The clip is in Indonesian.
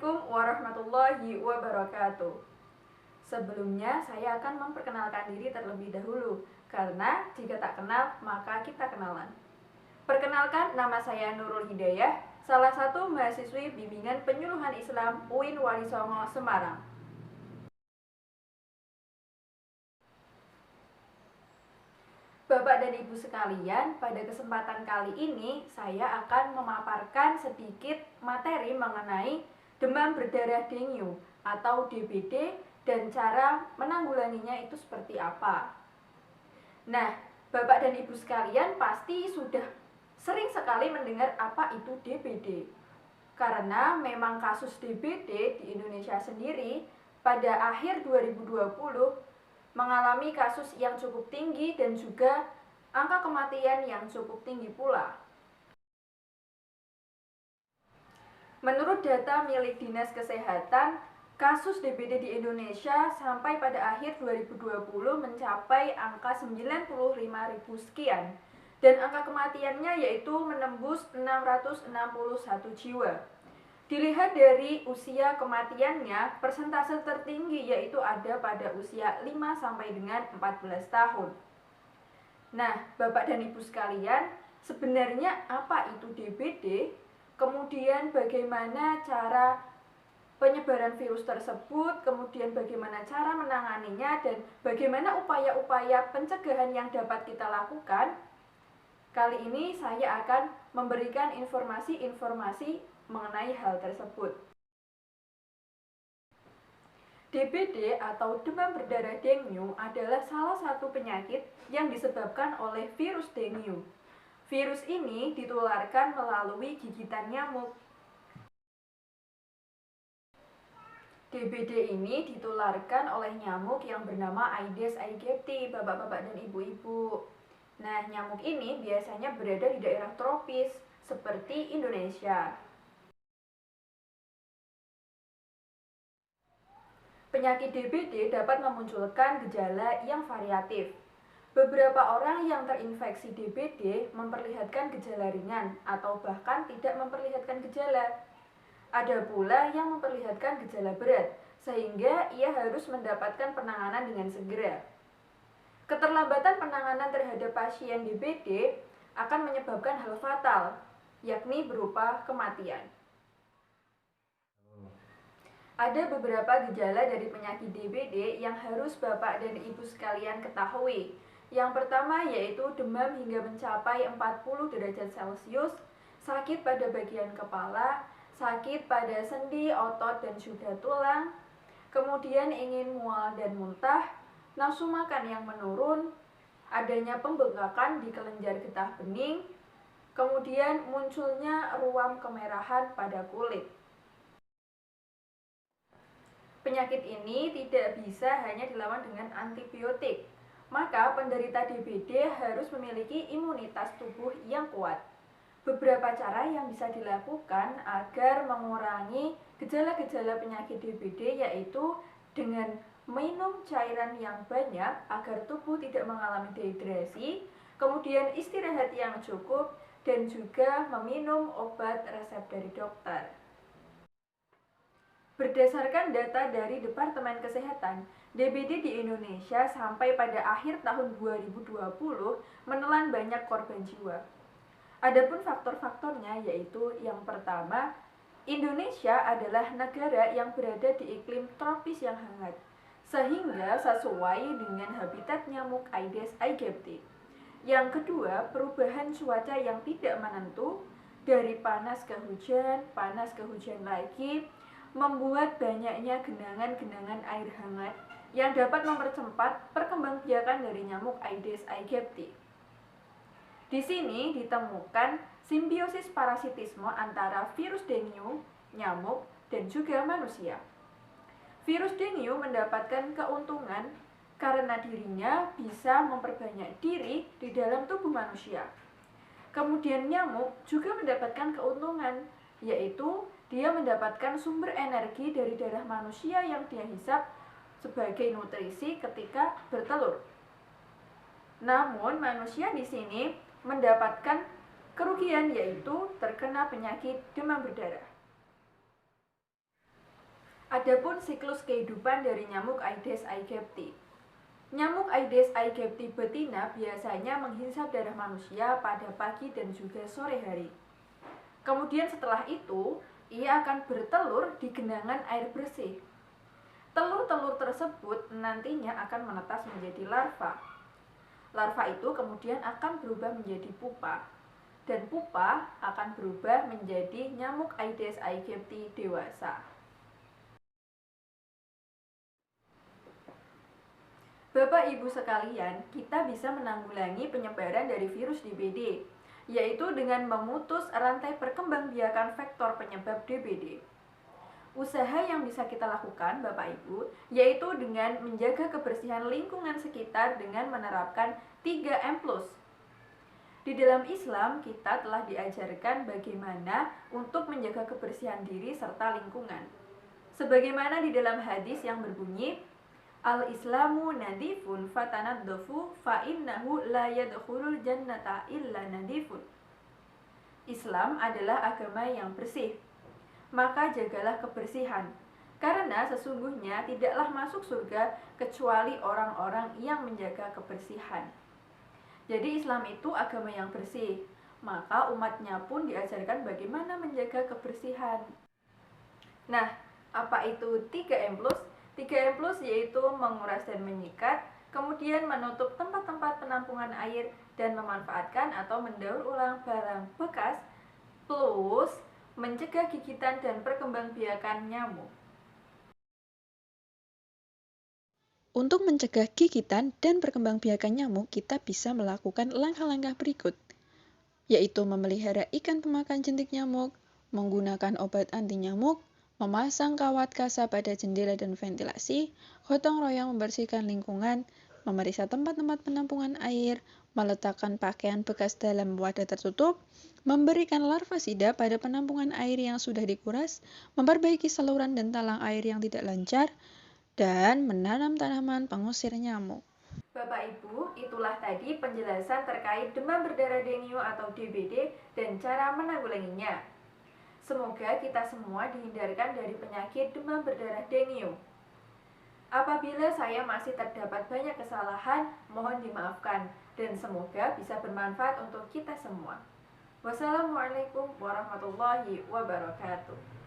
Assalamualaikum warahmatullahi wabarakatuh. Sebelumnya saya akan memperkenalkan diri terlebih dahulu, karena jika tak kenal maka kita kenalan. Perkenalkan, nama saya Nurul Hidayah, salah satu mahasiswi bimbingan penyuluhan Islam UIN Walisongo, Semarang. Bapak dan Ibu sekalian, pada kesempatan kali ini saya akan memaparkan sedikit materi mengenai demam berdarah dengue atau DBD dan cara menanggulanginya itu seperti apa. Nah, Bapak dan Ibu sekalian pasti sudah sering sekali mendengar apa itu DBD. Karena memang kasus DBD di Indonesia sendiri pada akhir 2020 mengalami kasus yang cukup tinggi dan juga angka kematian yang cukup tinggi pula. Menurut data milik Dinas Kesehatan, kasus DBD di Indonesia sampai pada akhir 2020 mencapai angka 95.000 sekian, dan angka kematiannya yaitu menembus 661 jiwa. Dilihat dari usia kematiannya, persentase tertinggi yaitu ada pada usia 5 sampai dengan 14 tahun. Nah, Bapak dan Ibu sekalian, sebenarnya apa itu DBD? Kemudian bagaimana cara penyebaran virus tersebut, kemudian bagaimana cara menanganinya, dan bagaimana upaya-upaya pencegahan yang dapat kita lakukan. Kali ini saya akan memberikan informasi-informasi mengenai hal tersebut. DBD atau demam berdarah dengue adalah salah satu penyakit yang disebabkan oleh virus dengue. Virus ini ditularkan melalui gigitan nyamuk. DBD ini ditularkan oleh nyamuk yang bernama Aedes aegypti, bapak-bapak dan ibu-ibu. Nah, nyamuk ini biasanya berada di daerah tropis seperti Indonesia. Penyakit DBD dapat memunculkan gejala yang variatif. Beberapa orang yang terinfeksi DBD memperlihatkan gejala ringan atau bahkan tidak memperlihatkan gejala. Ada pula yang memperlihatkan gejala berat, sehingga ia harus mendapatkan penanganan dengan segera. Keterlambatan penanganan terhadap pasien DBD akan menyebabkan hal fatal, yakni berupa kematian. Ada beberapa gejala dari penyakit DBD yang harus Bapak dan Ibu sekalian ketahui. Yang pertama yaitu demam hingga mencapai 40 derajat Celcius, sakit pada bagian kepala, sakit pada sendi, otot, dan juga tulang, kemudian ingin mual dan muntah, nafsu makan yang menurun, adanya pembengkakan di kelenjar getah bening, kemudian munculnya ruam kemerahan pada kulit. Penyakit ini tidak bisa hanya dilawan dengan antibiotik, maka penderita DBD harus memiliki imunitas tubuh yang kuat. Beberapa cara yang bisa dilakukan agar mengurangi gejala-gejala penyakit DBD yaitu dengan minum cairan yang banyak agar tubuh tidak mengalami dehidrasi, kemudian istirahat yang cukup, dan juga meminum obat resep dari dokter. Berdasarkan data dari Departemen Kesehatan, DBD di Indonesia sampai pada akhir tahun 2020 menelan banyak korban jiwa. Adapun faktor-faktornya yaitu yang pertama, Indonesia adalah negara yang berada di iklim tropis yang hangat, sehingga sesuai dengan habitat nyamuk Aedes aegypti. Yang kedua, perubahan cuaca yang tidak menentu, dari panas ke hujan lagi, membuat banyaknya genangan-genangan air hangat yang dapat mempercepat perkembangbiakan dari nyamuk Aedes aegypti. Di sini ditemukan simbiosis parasitisme antara virus dengue, nyamuk, dan juga manusia. Virus dengue mendapatkan keuntungan karena dirinya bisa memperbanyak diri di dalam tubuh manusia. Kemudian nyamuk juga mendapatkan keuntungan, yaitu dia mendapatkan sumber energi dari darah manusia yang dia hisap sebagai nutrisi ketika bertelur. Namun manusia di sini mendapatkan kerugian yaitu terkena penyakit demam berdarah. Adapun siklus kehidupan dari nyamuk Aedes aegypti. Nyamuk Aedes aegypti betina biasanya menghisap darah manusia pada pagi dan juga sore hari. Kemudian setelah itu, ia akan bertelur di genangan air bersih. Telur-telur tersebut nantinya akan menetas menjadi larva. Larva itu kemudian akan berubah menjadi pupa. Dan pupa akan berubah menjadi nyamuk Aedes aegypti dewasa. Bapak Ibu sekalian, kita bisa menanggulangi penyebaran dari virus DBD, yaitu dengan memutus rantai perkembangbiakan vektor penyebab DBD. Usaha yang bisa kita lakukan, Bapak Ibu, yaitu dengan menjaga kebersihan lingkungan sekitar dengan menerapkan 3M+. Di dalam Islam, kita telah diajarkan bagaimana untuk menjaga kebersihan diri serta lingkungan. Sebagaimana di dalam hadis yang berbunyi, Al-Islamu nadifun fatanaddafu fa innahu la yadkhulul jannata illa nadifun. Islam adalah agama yang bersih. Maka jagalah kebersihan, karena sesungguhnya tidaklah masuk surga kecuali orang-orang yang menjaga kebersihan. Jadi Islam itu agama yang bersih, maka umatnya pun diajarkan bagaimana menjaga kebersihan. Nah, apa itu 3M+? 3M+ yaitu menguras dan menyikat, kemudian menutup tempat-tempat penampungan air dan memanfaatkan atau mendaur ulang barang bekas, plus mencegah gigitan dan perkembangbiakan nyamuk. Untuk mencegah gigitan dan perkembangbiakan nyamuk, kita bisa melakukan langkah-langkah berikut, yaitu memelihara ikan pemakan jentik nyamuk, menggunakan obat anti nyamuk, memasang kawat kasa pada jendela dan ventilasi, gotong royong membersihkan lingkungan, memeriksa tempat-tempat penampungan air, meletakkan pakaian bekas dalam wadah tertutup, memberikan larvasida pada penampungan air yang sudah dikuras, memperbaiki saluran dan talang air yang tidak lancar, dan menanam tanaman pengusir nyamuk. Bapak Ibu, itulah tadi penjelasan terkait demam berdarah dengue atau DBD dan cara menanggulanginya. Semoga kita semua dihindarkan dari penyakit demam berdarah dengue. Apabila saya masih terdapat banyak kesalahan, mohon dimaafkan dan semoga bisa bermanfaat untuk kita semua. Wassalamualaikum warahmatullahi wabarakatuh.